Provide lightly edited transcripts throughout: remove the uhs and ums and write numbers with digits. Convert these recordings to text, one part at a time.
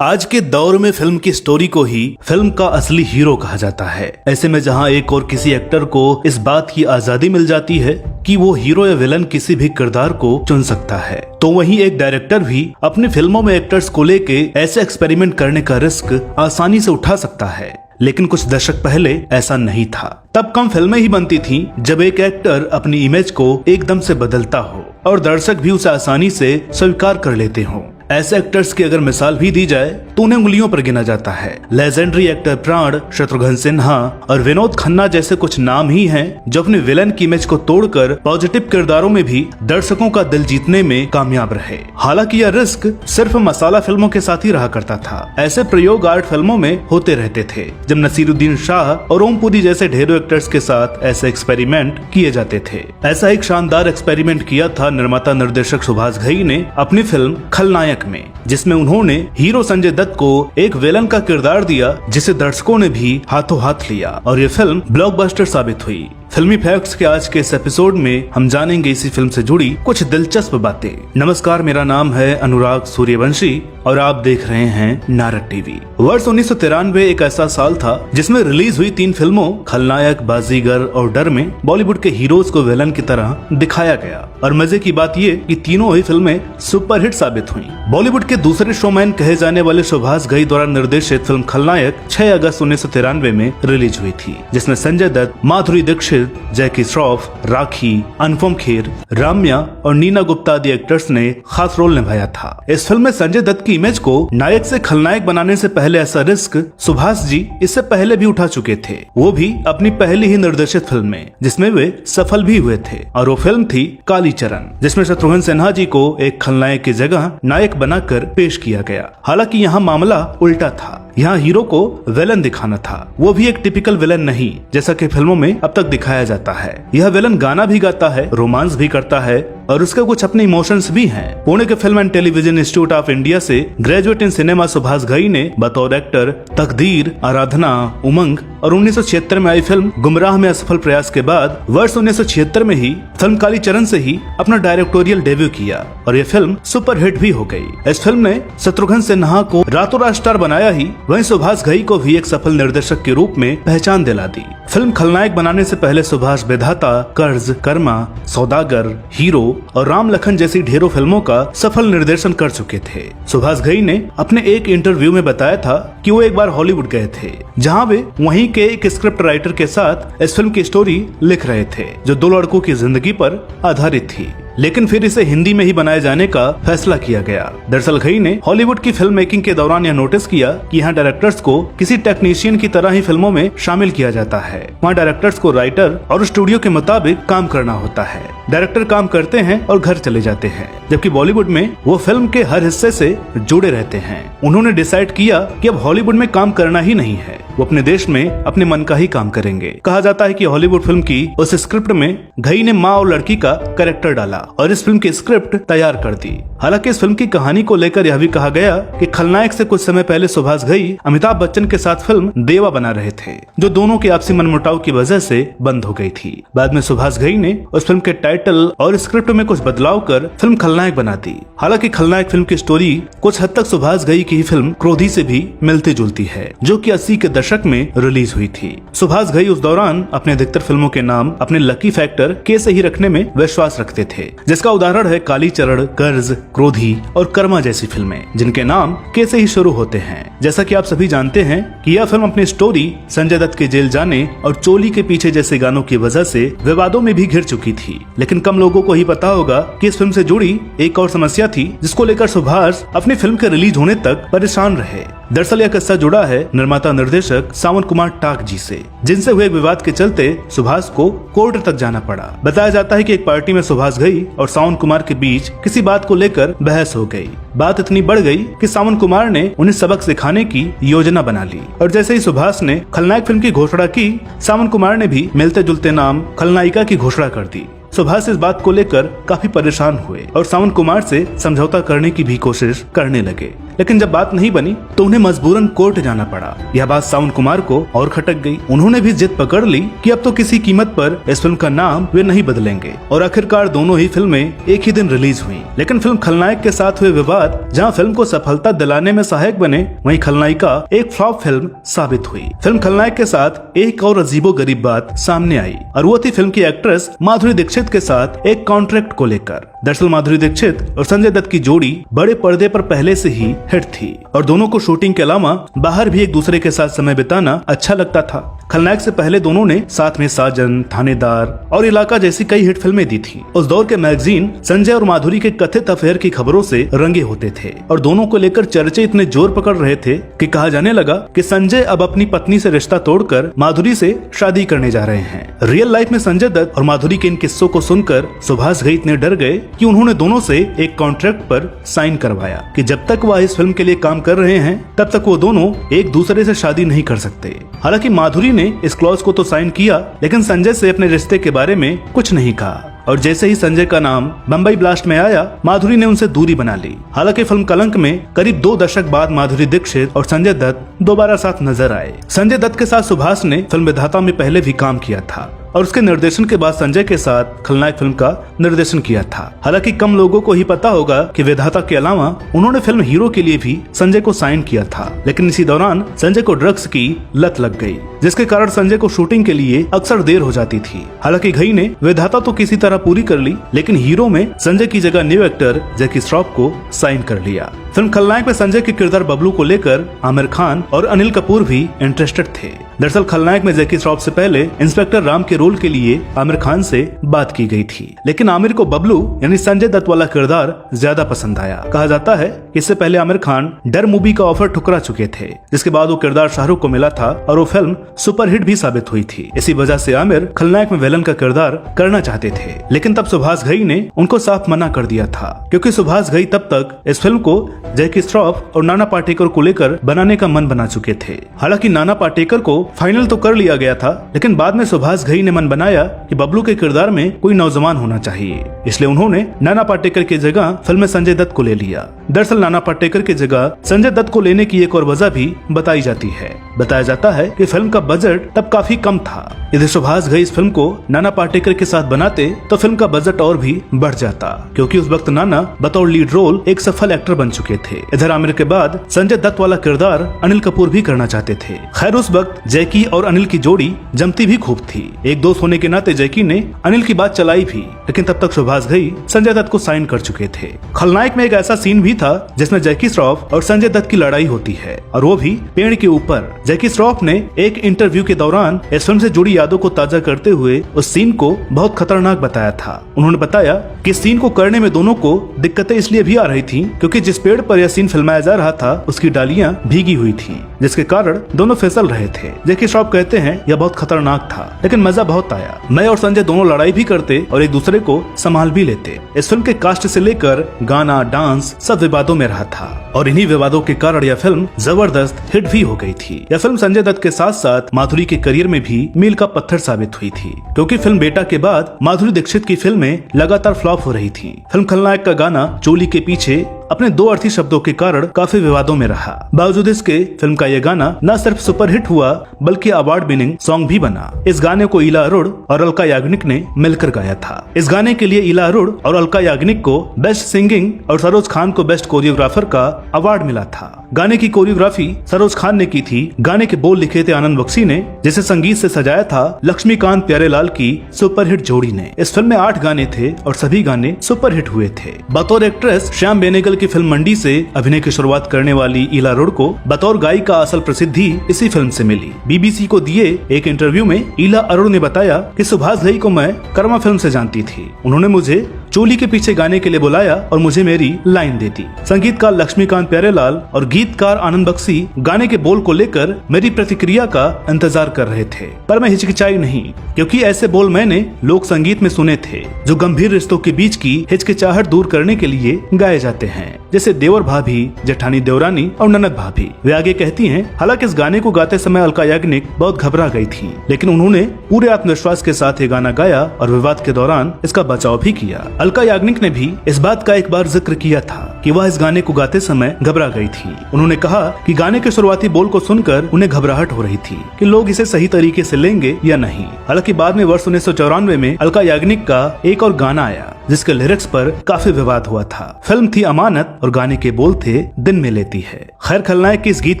आज के दौर में फिल्म की स्टोरी को ही फिल्म का असली हीरो कहा जाता है। ऐसे में जहां एक और किसी एक्टर को इस बात की आजादी मिल जाती है कि वो हीरो या विलन किसी भी किरदार को चुन सकता है, तो वहीं एक डायरेक्टर भी अपनी फिल्मों में एक्टर्स को लेके ऐसे एक्सपेरिमेंट करने का रिस्क आसानी से उठा सकता है। लेकिन कुछ दशक पहले ऐसा नहीं था। तब कम फिल्में ही बनती थीं जब एक एक्टर अपनी इमेज को एकदम से बदलता हो और दर्शक भी उसे आसानी से स्वीकार कर लेते हों। ऐसे एक्टर्स की अगर मिसाल भी दी जाए तो उन्हें उंगलियों पर गिना जाता है। लेजेंडरी एक्टर प्राण, शत्रुघ्न सिन्हा और विनोद खन्ना जैसे कुछ नाम ही हैं जो अपने विलन की इमेज को तोड़कर पॉजिटिव किरदारों में भी दर्शकों का दिल जीतने में कामयाब रहे। हालांकि यह रिस्क सिर्फ मसाला फिल्मों के साथ ही रहा करता था। ऐसे प्रयोग आर्ट फिल्मों में होते रहते थे जब नसीरुद्दीन शाह और ओम पुरी जैसे ढेरों एक्टर्स के साथ ऐसे एक्सपेरिमेंट किए जाते थे। ऐसा एक शानदार एक्सपेरिमेंट किया था निर्माता निर्देशक सुभाष घई ने अपनी फिल्म खलनायक में, जिसमें उन्होंने हीरो संजय दत्त को एक विलन का किरदार दिया जिसे दर्शकों ने भी हाथों हाथ लिया और ये फिल्म ब्लॉकबस्टर साबित हुई। फिल्मी फैक्ट्स के आज के इस एपिसोड में हम जानेंगे इसी फिल्म से जुड़ी कुछ दिलचस्प बातें। नमस्कार, मेरा नाम है अनुराग सूर्यवंशी और आप देख रहे हैं नारद टीवी। वर्ष 1993 एक ऐसा साल था जिसमें रिलीज हुई 3 फिल्मों खलनायक, बाजीगर और डर में बॉलीवुड के हीरोज को विलन की तरह दिखाया गया। और मजे की बात ये कि तीनों ही फिल्में सुपरहिट साबित हुई। बॉलीवुड के दूसरे शोमैन कहे जाने वाले सुभाष घई द्वारा निर्देशित फिल्म खलनायक 6 अगस्त 1993 में रिलीज हुई थी, जिसमें संजय दत्त, माधुरी दीक्षित, जैकी श्रॉफ, राखी, अनुपम खेर, राम्या और नीना गुप्ता आदि एक्टर्स ने खास रोल निभाया था। इस फिल्म में संजय दत्त की इमेज को नायक से खलनायक बनाने से पहले ऐसा रिस्क सुभाष जी इससे पहले भी उठा चुके थे, वो भी अपनी पहली ही निर्देशित फिल्म में, जिसमें वे सफल भी हुए थे। और वो फिल्म थी कालीचरण, जिसमें शत्रुघ्न सिन्हा जी को एक खलनायक की जगह नायक बनाकर पेश किया गया। हालांकि यहाँ मामला उल्टा था। यहाँ हीरो को विलन दिखाना था, वो भी एक टिपिकल विलन नहीं जैसा कि फिल्मों में अब तक दिखाया जाता है। यह विलन गाना भी गाता है, रोमांस भी करता है और उसके कुछ अपने इमोशंस भी हैं। पुणे के film and television institute of India से graduate in cinema Subhash Ghai ने बतौर एक्टर तकदीर, आराधना, उमंग और 1976 में आई फिल्म गुमराह में असफल प्रयास के बाद वर्ष 1976 में ही फिल्म कालीचरण से ही अपना डायरेक्टोरियल डेब्यू किया और यह फिल्म सुपरहिट भी हो गई। इस फिल्म ने शत्रुघ्न सिन्हा को रातों रात स्टार बनाया ही, वहीं सुभाष घई को भी एक सफल निर्देशक के रूप में पहचान दिला दी। फिल्म खलनायक बनाने से पहले सुभाष विधाता, कर्ज, कर्मा, सौदागर, हीरो और राम लखन जैसी ढेरों फिल्मों का सफल निर्देशन कर चुके थे। सुभाष घई ने अपने एक इंटरव्यू में बताया था कि वो एक बार हॉलीवुड गए थे, जहां वे वहीं के एक स्क्रिप्ट राइटर के साथ इस फिल्म की स्टोरी लिख रहे थे जो 2 लड़कों की जिंदगी पर आधारित थी, लेकिन फिर इसे हिंदी में ही बनाए जाने का फैसला किया गया। दरअसल घई ने हॉलीवुड की फिल्म मेकिंग के दौरान यह नोटिस किया कि यहाँ डायरेक्टर्स को किसी टेक्नीशियन की तरह ही फिल्मों में शामिल किया जाता है। वहाँ डायरेक्टर्स को राइटर और स्टूडियो के मुताबिक काम करना होता है। डायरेक्टर काम करते हैं और घर चले जाते हैं, जबकि बॉलीवुड में वो फिल्म के हर हिस्से से जुड़े रहते हैं। उन्होंने डिसाइड किया कि अब हॉलीवुड में काम करना ही नहीं है, वो अपने देश में अपने मन का ही काम करेंगे। कहा जाता है कि हॉलीवुड फिल्म की उस स्क्रिप्ट में घई ने माँ और लड़की का कैरेक्टर डाला और इस फिल्म की स्क्रिप्ट तैयार कर दी। हालांकि इस फिल्म की कहानी को लेकर यह भी कहा गया कि खलनायक से कुछ समय पहले सुभाष घई अमिताभ बच्चन के साथ फिल्म देवा बना रहे थे, जो दोनों के आपसी मनमुटाव की वजह से बंद हो गई थी। बाद में सुभाष घई ने उस फिल्म के टाइटल और स्क्रिप्ट में कुछ बदलाव कर फिल्म खलनायक बना दी। हालांकि खलनायक फिल्म की स्टोरी कुछ हद तक सुभाष घई की फिल्म क्रोधी से भी मिलती जुलती है, जो कि 80 के दशक में रिलीज हुई थी। सुभाष घई उस दौरान अपने अधिकतर फिल्मों के नाम अपने लकी फैक्टर के से ही रखने में विश्वास रखते थे, जिसका उदाहरण है कालीचरण, कर्ज, क्रोधी और कर्मा जैसी फिल्में, जिनके नाम के से ही शुरू होते हैं। जैसा कि आप सभी जानते हैं कि यह फिल्म अपनी स्टोरी, संजय दत्त के जेल जाने और चोली के पीछे जैसे गानों की वजह से विवादों में भी घिर चुकी थी। लेकिन कम लोगों को ही पता होगा कि इस फिल्म से जुड़ी एक और समस्या थी, जिसको लेकर सुभाष अपनी फिल्म के रिलीज होने तक परेशान रहे। दरअसल यह किस्सा जुड़ा है निर्माता निर्देशक सावन कुमार टाक जी से, जिनसे हुए विवाद के चलते सुभाष को कोर्ट तक जाना पड़ा। बताया जाता है कि एक पार्टी में सुभाष घई और सावन कुमार के बीच किसी बात को लेकर बहस हो गई। बात इतनी बढ़ गई कि सावन कुमार ने उन्हें सबक सिखाने की योजना बना ली और जैसे ही सुभाष ने खलनायक फिल्म की घोषणा की, सावन कुमार ने भी मिलते जुलते नाम खलनायिका की घोषणा कर दी। सुभाष इस बात को लेकर काफी परेशान हुए और सावन कुमार से समझौता करने की भी कोशिश करने लगे, लेकिन जब बात नहीं बनी तो उन्हें मजबूरन कोर्ट जाना पड़ा। यह बात सावन कुमार को और खटक गई। उन्होंने भी जिद पकड़ ली कि अब तो किसी कीमत पर इस फिल्म का नाम वे नहीं बदलेंगे और आखिरकार दोनों ही फिल्में एक ही दिन रिलीज हुई। लेकिन फिल्म खलनायक के साथ हुए विवाद जहां फिल्म को सफलता दिलाने में सहायक बने, वहीं खलनायिका एक फ्लॉप फिल्म साबित हुई। फिल्म खलनायक के साथ एक और अजीबोगरीब बात सामने आई और वो थी फिल्म की एक्ट्रेस माधुरी दीक्षित के साथ एक कॉन्ट्रैक्ट को लेकर। दरअसल माधुरी दीक्षित और संजय दत्त की जोड़ी बड़े पर्दे पर पहले से ही हिट थी और दोनों को शूटिंग के अलावा बाहर भी एक दूसरे के साथ समय बिताना अच्छा लगता था। खलनायक से पहले दोनों ने साथ में साजन, थानेदार और इलाका जैसी कई हिट फिल्में दी थी। उस दौर के मैगजीन संजय और माधुरी के कथित अफेयर की खबरों से रंगे होते थे और दोनों को लेकर चर्चे इतने जोर पकड़ रहे थे कि कहा जाने लगा कि संजय अब अपनी पत्नी से रिश्ता तोड़कर माधुरी से शादी करने जा रहे हैं। रियल लाइफ में संजय दत्त और माधुरी के इन किस्सों को सुनकर सुभाष घई इतने डर गए कि उन्होंने दोनों से एक कॉन्ट्रैक्ट पर साइन करवाया कि जब तक वह इस फिल्म के लिए काम कर रहे हैं तब तक वो दोनों एक दूसरे से शादी नहीं कर सकते। हालांकि माधुरी ने इस क्लॉज को तो साइन किया, लेकिन संजय से अपने रिश्ते के बारे में कुछ नहीं कहा और जैसे ही संजय का नाम बम्बई ब्लास्ट में आया, माधुरी ने उनसे दूरी बना ली। हालांकि फिल्म कलंक में करीब 2 दशक बाद माधुरी दीक्षित और संजय दत्त दोबारा साथ नजर आए। संजय दत्त के साथ सुभाष ने फिल्म विधाता में पहले भी काम किया था और उसके निर्देशन के बाद संजय के साथ खलनायक फिल्म का निर्देशन किया था। हालांकि कम लोगों को ही पता होगा कि विधाता के अलावा उन्होंने फिल्म हीरो के लिए भी संजय को साइन किया था, लेकिन इसी दौरान संजय को ड्रग्स की लत लग गई, जिसके कारण संजय को शूटिंग के लिए अक्सर देर हो जाती थी। हालांकि घई ने विधाता तो किसी तरह पूरी कर ली, लेकिन हीरो में संजय की जगह न्यू एक्टर जैकी श्रॉफ को साइन कर लिया। फिल्म खलनायक में संजय के किरदार बबलू को लेकर आमिर खान और अनिल कपूर भी इंटरेस्टेड थे। दरअसल खलनायक में जैकी श्रॉफ से पहले इंस्पेक्टर राम के रोल के लिए आमिर खान से बात की गई थी, लेकिन आमिर को बबलू यानी संजय दत्त वाला किरदार ज्यादा पसंद आया। कहा जाता है कि इससे पहले आमिर खान डर मूवी का ऑफर ठुकरा चुके थे, जिसके बाद वो किरदार शाहरुख को मिला था और वो फिल्म सुपरहिट भी साबित हुई थी। इसी वजह से आमिर खलनायक में विलन का किरदार करना चाहते थे, लेकिन तब सुभाष घई ने उनको साफ मना कर दिया था, क्योंकि सुभाष घई तब तक इस फिल्म को जैकी श्रॉफ और नाना पाटेकर को लेकर बनाने का मन बना चुके थे। हालांकि नाना पाटेकर को फाइनल तो कर लिया गया था, लेकिन बाद में सुभाष घई ने मन बनाया कि बबलू के किरदार में कोई नौजवान होना चाहिए, इसलिए उन्होंने नाना पाटेकर की जगह फिल्म में संजय दत्त को ले लिया। दरअसल नाना पाटेकर की जगह संजय दत्त को लेने की एक और वजह भी बताई जाती है। बताया जाता है कि फिल्म का बजट तब काफी कम था। यदि सुभाष घई इस फिल्म को नाना पाटेकर के साथ बनाते तो फिल्म का बजट और भी बढ़ जाता, क्योंकि उस वक्त नाना बतौर लीड रोल एक सफल एक्टर बन चुके थे। इधर आमिर के बाद संजय दत्त वाला किरदार अनिल कपूर भी करना चाहते थे। खैर उस वक्त जैकी और अनिल की जोड़ी जमती भी खूब थी। एक दोस्त होने के नाते जैकी ने अनिल की बात चलाई भी, लेकिन तब तक सुभाष घई संजय दत्त को साइन कर चुके थे। खलनायक में एक ऐसा सीन भी था जिसमें जैकी श्रॉफ और संजय दत्त की लड़ाई होती है, और वो भी पेड़ के ऊपर। जैकी श्रॉफ ने एक इंटरव्यू के दौरान इस फिल्म से जुड़ी यादों को ताजा करते हुए उस सीन को बहुत खतरनाक बताया था। उन्होंने बताया कि सीन को करने में दोनों को दिक्कतें इसलिए भी आ रही थी क्योंकि जिस पेड़ पर यह सीन फिल्माया जा रहा था उसकी डालियां भीगी हुई थी, जिसके कारण दोनों फिसल रहे थे। जैकी श्रॉफ कहते हैं यह बहुत खतरनाक था, लेकिन मजा बहुत आया। मैं और संजय दोनों लड़ाई भी करते और एक दूसरे को संभाल भी लेते। इस फिल्म के कास्ट से लेकर गाना, डांस सब विवादों में रहा था और इन्हीं विवादों के कारण यह फिल्म जबरदस्त हिट भी हो गई थी। यह फिल्म संजय दत्त के साथ साथ माधुरी के करियर में भी मील का पत्थर साबित हुई थी, क्योंकि फिल्म बेटा के बाद माधुरी दीक्षित की फिल्में लगातार फ्लॉप हो रही थी। फिल्म खलनायक का गाना चोली के पीछे अपने 2 अर्थी शब्दों के कारण काफी विवादों में रहा। बावजूद इसके फिल्म का यह गाना न सिर्फ सुपरहिट हुआ बल्कि अवार्ड विनिंग सॉन्ग भी बना। इस गाने को इला अरुण और अलका याग्निक ने मिलकर गाया था। इस गाने के लिए इला अरुण और अलका याग्निक को बेस्ट सिंगिंग और सरोज खान को बेस्ट कोरियोग्राफर का अवार्ड मिला था। गाने की कोरियोग्राफी सरोज खान ने की थी। गाने के बोल लिखे थे आनंद बख्शी ने, जिसे संगीत से सजाया था लक्ष्मीकांत प्यारेलाल की सुपरहिट जोड़ी ने। इस फिल्म में 8 गाने थे और सभी गाने सुपरहिट हुए थे। बतौर एक्ट्रेस श्याम बेनेगल की फिल्म मंडी से अभिनय की शुरुआत करने वाली इला अरुण को बतौर गायिका असल प्रसिद्धि इसी फिल्म से मिली। बीबीसी को दिए एक इंटरव्यू में इला अरुण ने बताया कि सुभाष घई को मैं कर्मा फिल्म से जानती थी। उन्होंने मुझे चोली के पीछे गाने के लिए बुलाया और मुझे मेरी लाइन दे दी। संगीतकार लक्ष्मीकांत प्यारेलाल और गीतकार आनंद बख्शी गाने के बोल को लेकर मेरी प्रतिक्रिया का इंतजार कर रहे थे, पर मैं हिचकिचाई नहीं, क्योंकि ऐसे बोल मैंने लोक संगीत में सुने थे जो गंभीर रिश्तों के बीच की हिचकिचाहट दूर करने के लिए गाए जाते हैं, जैसे देवर भाभी, जेठानी देवरानी और ननद भाभी। वे आगे कहती हैं, हालांकि इस गाने को गाते समय अलका याग्निक बहुत घबरा गई थी, लेकिन उन्होंने पूरे आत्मविश्वास के साथ ये गाना गाया और विवाद के दौरान इसका बचाव भी किया। अलका याग्निक ने भी इस बात का एक बार जिक्र किया था कि वह इस गाने को गाते समय घबरा गई थी। उन्होंने कहा कि गाने के शुरुआती बोल को सुनकर उन्हें घबराहट हो रही थी कि लोग इसे सही तरीके से लेंगे या नहीं। हालांकि बाद में वर्ष 1994 में अलका याग्निक का एक और गाना आया जिसके लिरिक्स पर काफी विवाद हुआ था। फिल्म थी अमानत और गाने के बोल थे दिन में लेती है। खैर, खलनायक के इस गीत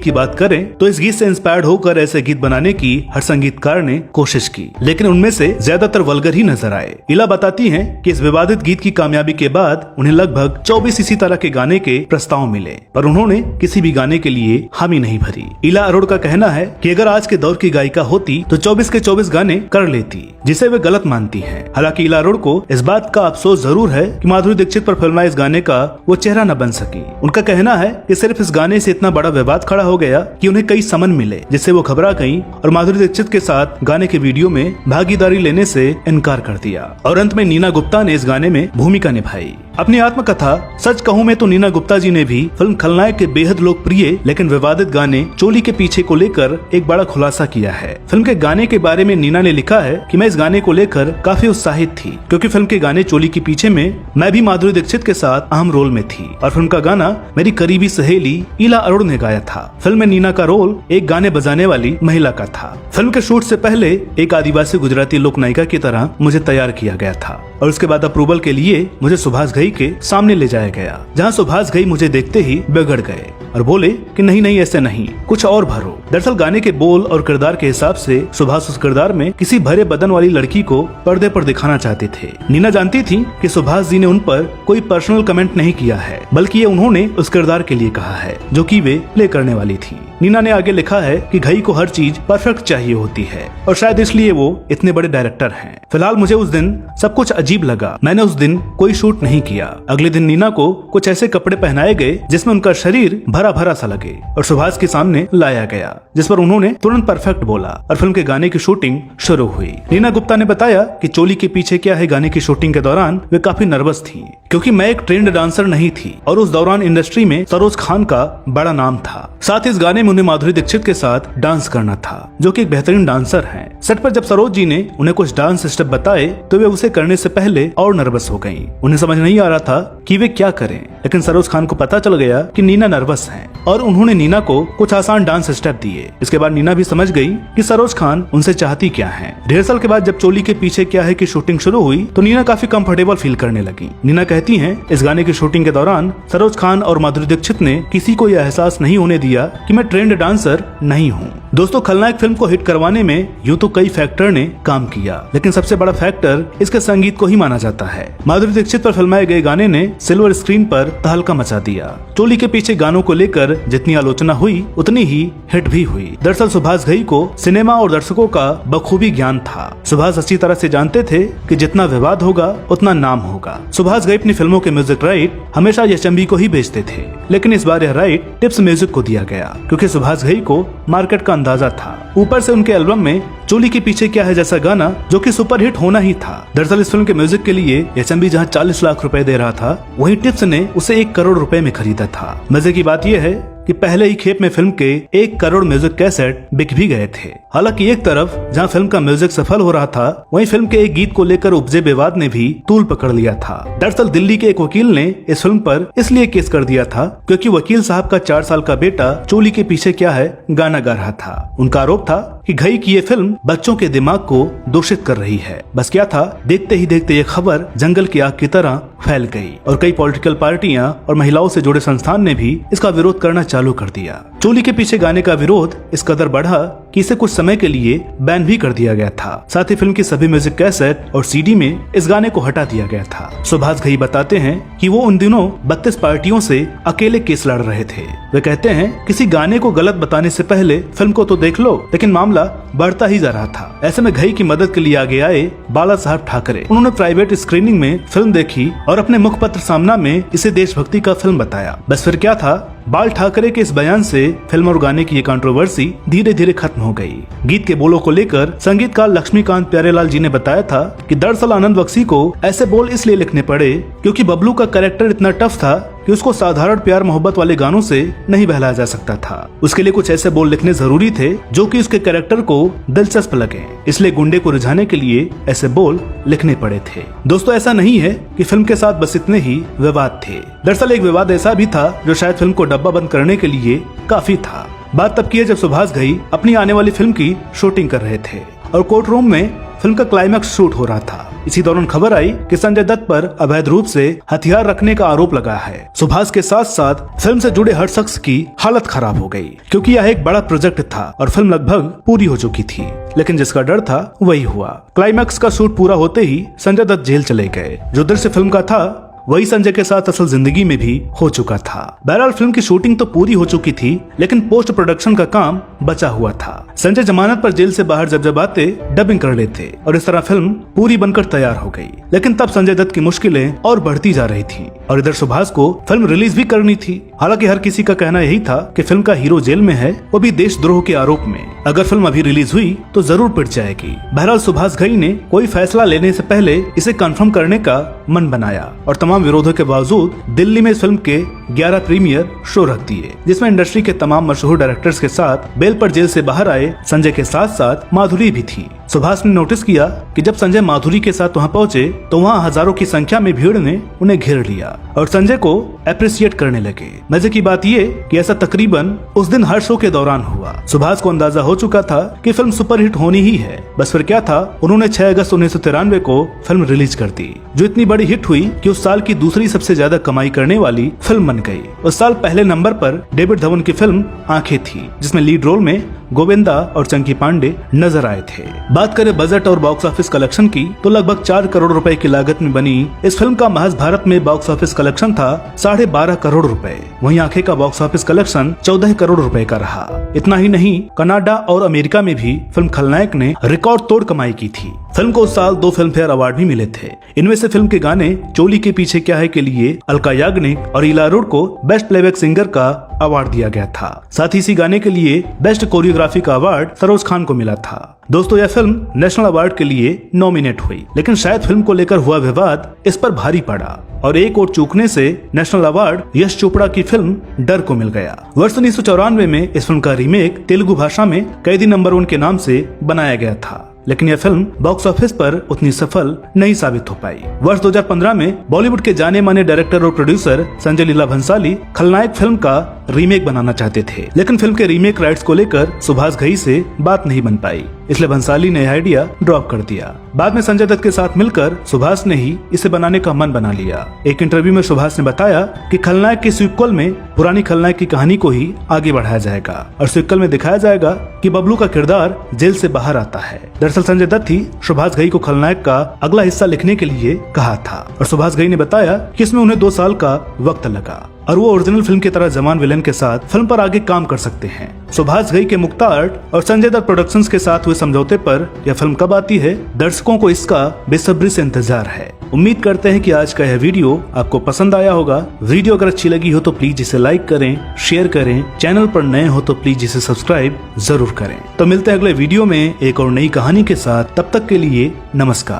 की बात करें तो इस गीत से इंस्पायर्ड होकर ऐसे गीत बनाने की हर संगीतकार ने कोशिश की, लेकिन उनमें से ज्यादातर वल्गर ही नजर आए। इला बताती हैं कि इस विवादित गीत की कामयाबी के बाद उन्हें लगभग 24 इसी तरह के गाने के प्रस्ताव मिले, पर उन्होंने किसी भी गाने के लिए हामी नहीं भरी। इला अरोड़ का कहना है कि अगर आज के दौर की गायिका होती तो 24 के 24 गाने कर लेती, जिसे वे गलत मानती हैं। हालांकि इला अरोड़ को इस बात का अफसोस जरूर है कि माधुरी दीक्षित पर फिल्माए इस गाने का वो चेहरा न बन सकी। उनका कहना है कि सिर्फ इस गाने से इतना बड़ा विवाद खड़ा हो गया कि उन्हें कई समन मिले, जिससे वो घबरा गईं और माधुरी दीक्षित के साथ गाने के वीडियो में भागीदारी लेने से इनकार कर दिया। और अंत में नीना गुप्ता ने इस गाने में भूमिका निभाई। अपनी आत्मकथा सच कहूं मैं तो नीना गुप्ता जी ने भी फिल्म खलनायक के बेहद लोकप्रिय लेकिन विवादित गाने चोली के पीछे को लेकर एक बड़ा खुलासा किया है। फिल्म के गाने के बारे में नीना ने लिखा है कि मैं इस गाने को लेकर काफी उत्साहित थी, क्योंकि फिल्म के गाने चोली के पीछे में मैं भी माधुरी दीक्षित के साथ अहम रोल में थी और फिल्म का गाना मेरी करीबी सहेली इला अरोड़ ने गाया था। फिल्म में नीना का रोल एक गाने बजाने वाली महिला का था। फिल्म के शूट से पहले एक आदिवासी गुजराती लोक नायिका की तरह मुझे तैयार किया गया था और उसके बाद अप्रूवल के लिए मुझे सुभाष घई के सामने ले जाया गया, जहां सुभाष घई मुझे देखते ही बिगड़ गए और बोले कि नहीं नहीं ऐसे नहीं, कुछ और भरो। दरअसल गाने के बोल और किरदार के हिसाब से सुभाष उस किरदार में किसी भरे बदन वाली लड़की को पर्दे पर दिखाना चाहते थे। नीना जानती थी कि सुभाष जी ने उन पर कोई पर्सनल कमेंट नहीं किया है, बल्कि ये उन्होंने उस किरदार के लिए कहा है जो कि वे प्ले करने वाली थी। नीना ने आगे लिखा है कि घई को हर चीज परफेक्ट चाहिए होती है और शायद इसलिए वो इतने बड़े डायरेक्टर हैं। फिलहाल मुझे उस दिन सब कुछ अजीब लगा। मैंने उस दिन कोई शूट नहीं किया। अगले दिन नीना को कुछ ऐसे कपड़े पहनाए गए जिसमें उनका शरीर भरा भरा सा लगे और सुभाष के सामने लाया गया, जिस पर उन्होंने तुरंत परफेक्ट बोला और फिल्म के गाने की शूटिंग शुरू हुई। नीना गुप्ता ने बताया कि चोली के पीछे क्या है गाने की शूटिंग के दौरान वे काफी नर्वस थी, क्योंकि मैं एक ट्रेंड डांसर नहीं थी और उस दौरान इंडस्ट्री में सरोज खान का बड़ा नाम था। साथ ही इस गाने में उन्हें माधुरी दीक्षित के साथ डांस करना था, जो कि एक बेहतरीन डांसर हैं। सेट पर जब सरोज जी ने उन्हें कुछ डांस स्टेप बताए तो वे उसे करने से पहले और नर्वस हो गईं। उन्हें समझ नहीं आ रहा था कि वे क्या करें, लेकिन सरोज खान को पता चल गया कि नीना नर्वस हैं और उन्होंने नीना को कुछ आसान डांस स्टेप दिए। इसके बाद नीना भी समझ गई कि सरोज खान उनसे चाहती क्या है। रिहर्सल के बाद जब चोली के पीछे क्या है की शूटिंग शुरू हुई तो नीना काफी कंफर्टेबल फील करने लगी। नीना कहती हैं, इस गाने की शूटिंग के दौरान सरोज खान और माधुरी दीक्षित ने किसी को यह एहसास नहीं होने दिया कि मैं ट्रेंड डांसर नहीं हूँ। दोस्तों, खलनायक फिल्म को हिट करवाने में यूं तो कई फैक्टर ने काम किया, लेकिन सबसे बड़ा फैक्टर इसके संगीत को ही माना जाता है। माधुरी दीक्षित पर फिल्माए गए गाने ने सिल्वर स्क्रीन पर तहलका मचा दिया। चोली के पीछे गानों को लेकर जितनी आलोचना हुई उतनी ही हिट भी हुई। दरअसल सुभाष घई को सिनेमा और दर्शकों का बखूबी ज्ञान था। सुभाष अच्छी तरह से जानते थे कि जितना विवाद होगा उतना नाम होगा। सुभाष घई अपनी फिल्मों के म्यूजिक राइट हमेशा यशंबी को ही बेचते थे, लेकिन इस बार यह राइट टिप्स म्यूजिक को दिया गया, क्योंकि सुभाष घई को मार्केट का अंदाजा था। ऊपर से उनके एल्बम में चोली के पीछे क्या है जैसा गाना जो कि सुपरहिट होना ही था। दरअसल इस फिल्म के म्यूजिक के लिए यशंबी जहां 40 लाख रुपए दे रहा था, वहीं टिप्स ने उसे 1 करोड़ रुपए में खरीदा था। मजे की बात यह है कि पहले ही खेप में फिल्म के 1 करोड़ म्यूजिक कैसेट बिक भी गए थे। हालांकि एक तरफ जहां फिल्म का म्यूजिक सफल हो रहा था, वहीं फिल्म के एक गीत को लेकर उपजे विवाद ने भी तूल पकड़ लिया था। दरअसल दिल्ली के एक वकील ने इस फिल्म पर इसलिए केस कर दिया था क्योंकि वकील साहब का 4 साल का बेटा चोली के पीछे क्या है गाना गा रहा था। उनका आरोप था कि घई की ये फिल्म बच्चों के दिमाग को दूषित कर रही है। बस क्या था, देखते ही देखते ये खबर जंगल की आग की तरह फैल गई और कई पॉलिटिकल पार्टियां और महिलाओं से जुड़े संस्थान ने भी इसका विरोध करना चालू कर दिया। चोली के पीछे गाने का विरोध इस कदर बढ़ा कि इसे कुछ समय के लिए बैन भी कर दिया गया था। साथ ही फिल्म की सभी म्यूजिक कैसेट और सीडी में इस गाने को हटा दिया गया था। सुभाष घई बताते हैं कि वो उन दिनों 32 पार्टियों से अकेले केस लड़ रहे थे। वे कहते हैं, किसी गाने को गलत बताने से पहले फिल्म को तो देख लो, लेकिन मामला बढ़ता ही जा रहा था। ऐसे में घई की मदद के लिए आगे आए बाला साहब ठाकरे। उन्होंने प्राइवेट स्क्रीनिंग में फिल्म देखी और अपने मुखपत्र सामना में इसे देशभक्ति का फिल्म बताया। बस फिर क्या था, बाल ठाकरे के इस बयान से फिल्म और गाने की ये कंट्रोवर्सी धीरे धीरे खत्म हो गई। गीत के बोलों को लेकर संगीतकार लक्ष्मीकांत प्यारेलाल जी ने बताया था कि दरअसल आनंद बख्शी को ऐसे बोल इसलिए लिखने पड़े क्योंकि बबलू का कैरेक्टर इतना टफ था कि कि उसको साधारण प्यार मोहब्बत वाले गानों से नहीं बहलाया जा सकता था। उसके लिए कुछ ऐसे बोल लिखने जरूरी थे जो कि उसके कैरेक्टर को दिलचस्प लगे, इसलिए गुंडे को रिझाने के लिए ऐसे बोल लिखने पड़े थे। दोस्तों, ऐसा नहीं है कि फिल्म के साथ बस इतने ही विवाद थे। दरअसल एक विवाद ऐसा भी था जो शायद फिल्म को डब्बा बंद करने के लिए काफी था। बात तब की है जब सुभाष घई अपनी आने वाली फिल्म की शूटिंग कर रहे थे और कोर्ट रूम में फिल्म का क्लाइमैक्स शूट हो रहा था। इसी दौरान खबर आई कि संजय दत्त पर अवैध रूप से हथियार रखने का आरोप लगा है। सुभाष के साथ साथ फिल्म से जुड़े हर शख्स की हालत खराब हो गई, क्योंकि यह एक बड़ा प्रोजेक्ट था और फिल्म लगभग पूरी हो चुकी थी। लेकिन जिसका डर था वही हुआ। क्लाइमैक्स का शूट पूरा होते ही संजय दत्त जेल चले गए। जो दृश्य फिल्म का था वही संजय के साथ असल जिंदगी में भी हो चुका था। बहरहाल फिल्म की शूटिंग तो पूरी हो चुकी थी, लेकिन पोस्ट प्रोडक्शन का काम बचा हुआ था। संजय जमानत पर जेल से बाहर जब आते डबिंग कर लेते और इस तरह फिल्म पूरी बनकर तैयार हो गई। लेकिन तब संजय दत्त की मुश्किलें और बढ़ती जा रही थी और इधर सुभाष को फिल्म रिलीज भी करनी थी। हालांकि हर किसी का कहना यही था कि फिल्म का हीरो जेल में है, वो भी देशद्रोह के आरोप में। अगर फिल्म अभी रिलीज हुई तो जरूर पिट जाएगी। बहरहाल सुभाष घई ने कोई फैसला लेने से पहले इसे कंफर्म करने का मन बनाया और तमाम विरोधों के बावजूद दिल्ली में इस फिल्म के 11 प्रीमियर शो रख दिए, जिसमें इंडस्ट्री के तमाम मशहूर डायरेक्टर्स के साथ बेल पर जेल से बाहर आए संजय के साथ साथ माधुरी भी थी। सुभाष ने नोटिस किया कि जब संजय माधुरी के साथ वहां पहुंचे तो वहां हजारों की संख्या में भीड़ ने उन्हें घेर लिया और संजय को अप्रिशिएट करने लगे। मजे की बात ये कि ऐसा तकरीबन उस दिन हर शो के दौरान हुआ। सुभाष को अंदाजा हो चुका था कि फिल्म सुपरहिट होनी ही है। बस फिर क्या था, उन्होंने 6 अगस्त 1993 को फिल्म रिलीज कर दी, जो इतनी बड़ी हिट हुई कि उस साल की दूसरी सबसे ज्यादा कमाई करने वाली फिल्म बन गई। उस साल पहले नंबर पर डेविड धवन की फिल्म आंखें थी, जिसमें लीड रोल में गोविंदा और चंकी पांडे नजर आए थे। बात करें बजट और बॉक्स ऑफिस कलेक्शन की तो लगभग 4 करोड़ रुपए की लागत में बनी इस फिल्म का महज भारत में बॉक्स ऑफिस कलेक्शन था 12.5 करोड़ रुपए। वहीं आंखें का बॉक्स ऑफिस कलेक्शन 14 करोड़ रुपए का रहा। इतना ही नहीं, कनाडा और अमेरिका में भी फिल्म खलनायक ने रिकॉर्ड तोड़ कमाई की थी। फिल्म को उस साल 2 फिल्म फेयर अवार्ड भी मिले थे। इनमें से फिल्म के गाने चोली के पीछे क्या है के लिए अलका याग्निक और इला अरोड़ा को बेस्ट प्लेबैक सिंगर का अवार्ड दिया गया था। साथ ही इसी गाने के लिए बेस्ट कोरियोग्राफी का अवार्ड सरोज खान को मिला था। दोस्तों, यह फिल्म नेशनल अवार्ड के लिए नॉमिनेट हुई, लेकिन शायद फिल्म को लेकर हुआ विवाद इस पर भारी पड़ा और एक और चूकने से नेशनल अवार्ड यश चोपड़ा की फिल्म डर को मिल गया। वर्ष 1994 में इस फिल्म का रीमेक तेलुगु भाषा में कैदी नंबर 1 के नाम से बनाया गया था, लेकिन यह फिल्म बॉक्स ऑफिस पर उतनी सफल नहीं साबित हो पाई। वर्ष 2015 में बॉलीवुड के जाने माने डायरेक्टर और प्रोड्यूसर संजय लीला भंसाली खलनायक फिल्म का रीमेक बनाना चाहते थे, लेकिन फिल्म के रीमेक राइट्स को लेकर सुभाष घई से बात नहीं बन पाई, इसलिए भंसाली ने आइडिया ड्रॉप कर दिया। बाद में संजय दत्त के साथ मिलकर सुभाष ने ही इसे बनाने का मन बना लिया। एक इंटरव्यू में सुभाष ने बताया कि खलनायक के सीक्वल में पुरानी खलनायक की कहानी को ही आगे बढ़ाया जाएगा और सीक्वल में दिखाया जाएगा कि बबलू का किरदार जेल से बाहर आता है। दरअसल संजय दत्त ही सुभाष घई को खलनायक का अगला हिस्सा लिखने के लिए कहा था और सुभाष घई ने बताया कि इसमें उन्हें 2 साल का वक्त लगा और वो ओरिजिनल फिल्म की तरह जवान विलेन के साथ फिल्म पर आगे काम कर सकते हैं। सुभाष घई के मुक्ता आर्ट और संजय दत्त प्रोडक्शंस के साथ हुए समझौते पर यह फिल्म कब आती है, दर्शकों को इसका बेसब्री से इंतजार है। उम्मीद करते हैं कि आज का यह वीडियो आपको पसंद आया होगा। वीडियो अगर अच्छी लगी हो तो प्लीज इसे लाइक करें, शेयर करें। चैनल पर नए हो तो प्लीज इसे सब्सक्राइब जरूर करें। तो मिलते हैं अगले वीडियो में एक और नई कहानी के साथ। तब तक के लिए नमस्कार।